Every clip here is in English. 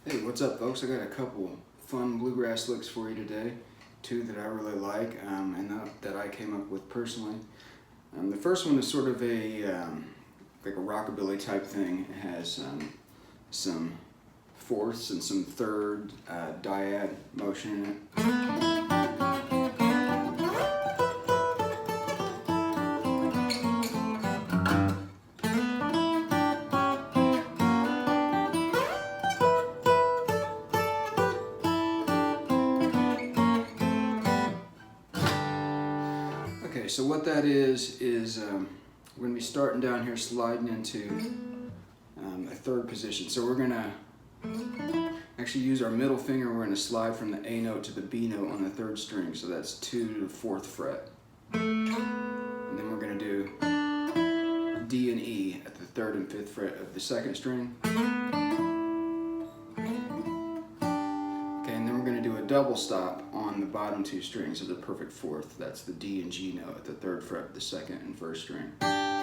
Hey, what's up, folks? I got a couple fun bluegrass licks for you today. Two that I really like and that I came up with personally. The first one is sort of like a rockabilly type thing. It has some fourths and some third dyad motion in it. Okay, so what that is we're going to be starting down here, sliding into a third position. So we're going to actually use our middle finger. We're going to slide from the A note to the B note on the third string. So that's 2 to the 4th fret. And then we're going to do D and E at the 3rd and 5th fret of the 2nd string. Okay, and then we're going to do a double stop on the bottom 2 strings of the perfect 4th. That's the D and G note at the 3rd fret of the 2nd and 1st string.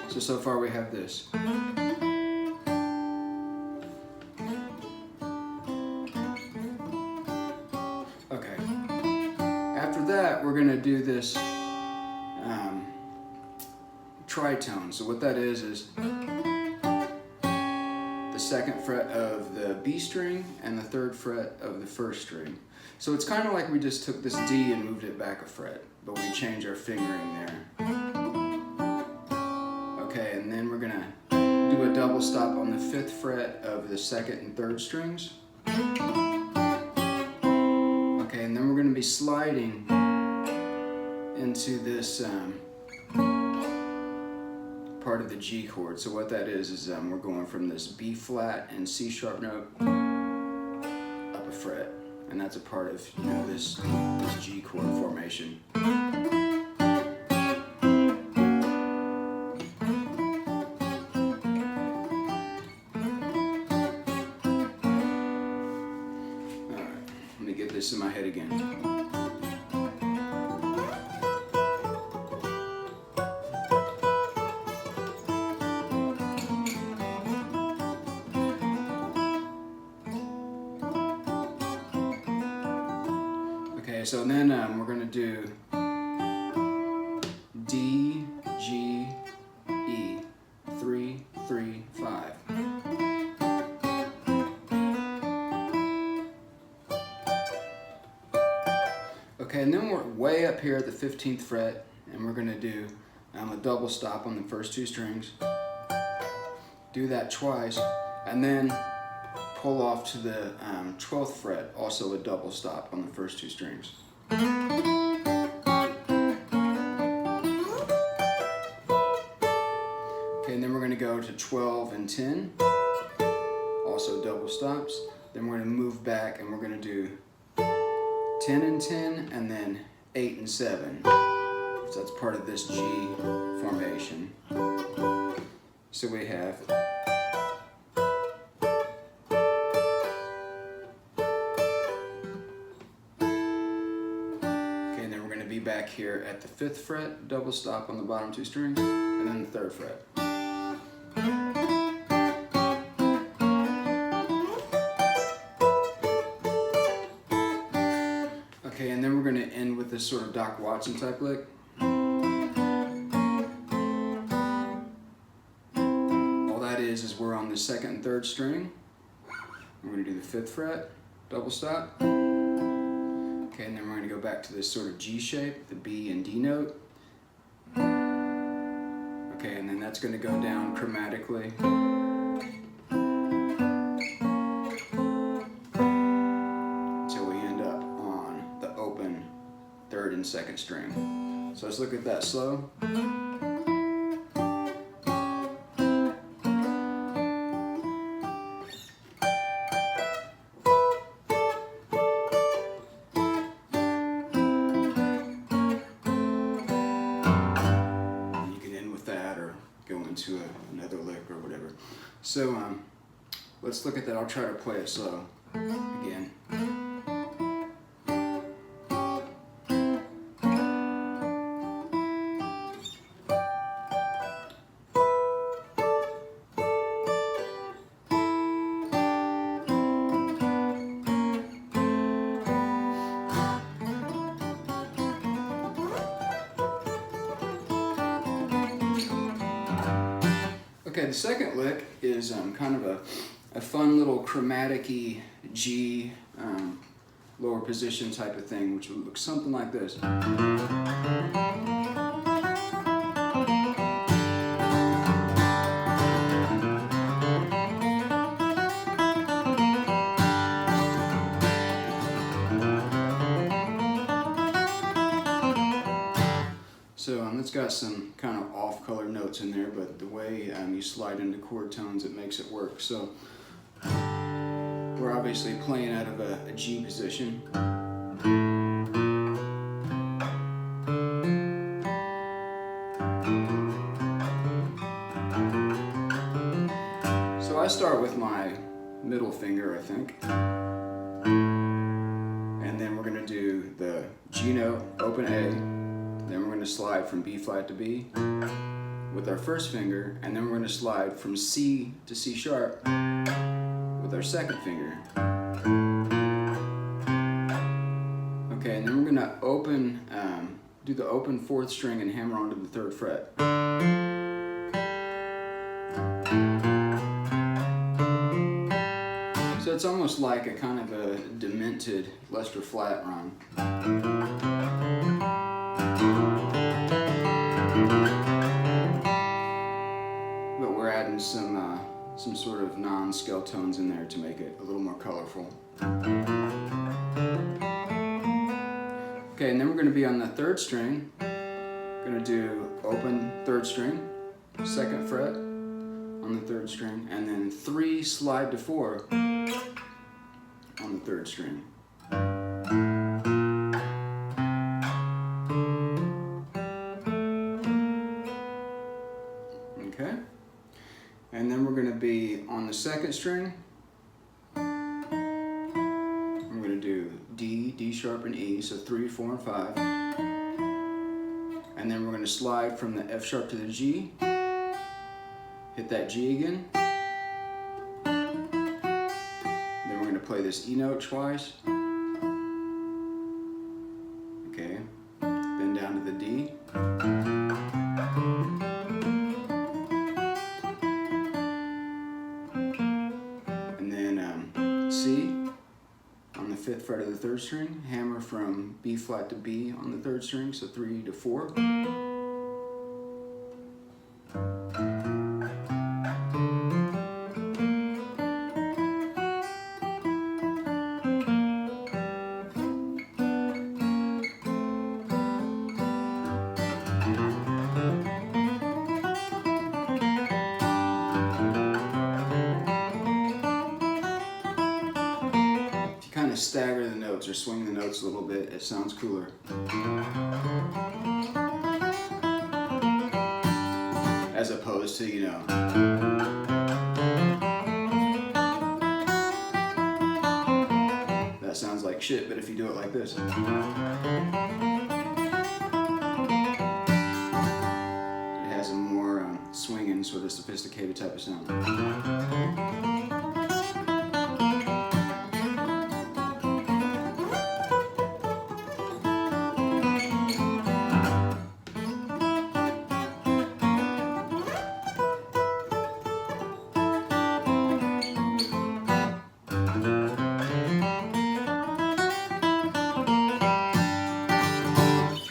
So far we have this. Okay. After that, we're going to do this tritone. So what that is the 2nd fret of the B string and the 3rd fret of the 1st string. So it's kind of like we just took this D and moved it back a fret, but we changed our fingering there. Okay, and then we're gonna do a double stop on the 5th fret of the 2nd and 3rd strings. Okay, and then we're gonna be sliding into this part of the G chord. So what that is we're going from this B flat and C sharp note up a fret, and that's a part of this G chord formation. Alright, let me get this in my head again. Okay, so then we're going to do D, G, E, 3, 3, 5. Okay, and then we're way up here at the 15th fret, and we're going to do a double stop on the first 2 strings. Do that twice, and then pull off to the 12th fret, also a double stop on the first 2 strings. Okay, and then we're going to go to 12 and 10, also double stops. Then we're going to move back and we're going to do 10 and 10, and then 8 and 7. So that's part of this G formation. So we have back here at the 5th fret, double stop on the bottom 2 strings, and then the 3rd fret. Okay, and then we're going to end with this sort of Doc Watson type lick. All that is we're on the 2nd and 3rd string. We're going to do the 5th fret, double stop. Okay, and then we're going to go back to this sort of G shape, the B and D note. Okay, and then that's going to go down chromatically until we end up on the open 3rd and 2nd string. So let's look at that slow. Into another lick or whatever. So let's look at that. I'll try to play it slow again. Okay, the second lick is kind of a fun little chromatic-y G lower position type of thing, which would look something like this. So it's got some kind of off-color notes in there, but the way you slide into chord tones, it makes it work. So we're obviously playing out of a G position. So I start with my middle finger, I think. And then we're going to do the G note, open A. Then we're going to slide from B flat to B with our first finger, and then we're going to slide from C to C sharp with our second finger. Okay, and then we're going to open, do the open fourth string and hammer onto the third fret. So it's almost like a kind of a demented Lester Flat run. But we're adding some sort of non-scale tones in there to make it a little more colorful. Okay, and then we're going to be on the third string. We're going to do open third string, second fret on the third string, and then 3 slide to 4 on the third string. Okay, and then we're going to be on the second string. I'm going to do D, D sharp, and E, so 3, 4, and 5. And then we're going to slide from the F sharp to the G, hit that G again. Then we're going to play this E note twice. Okay, then down to the D. C on the 5th fret of the 3rd string, hammer from B flat to B on the 3rd string, so 3 to 4. Stagger the notes or swing the notes a little bit, it sounds cooler. As opposed to, you know, that sounds like shit, but if you do it like this, it has a more swinging, sort of sophisticated type of sound.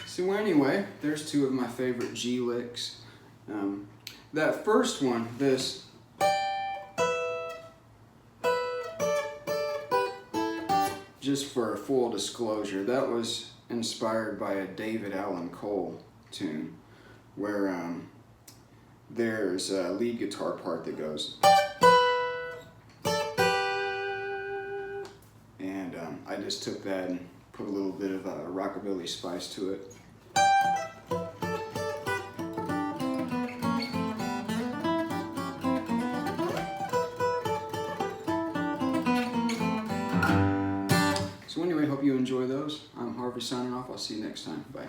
So anyway, there's 2 of my favorite G licks. That first one, this, just for full disclosure, that was inspired by a David Allan Cole tune where there's a lead guitar part that goes. And I just took that and put a little bit of a rockabilly spice to it. So anyway, hope you enjoy those. I'm Harvey signing off. I'll see you next time. Bye.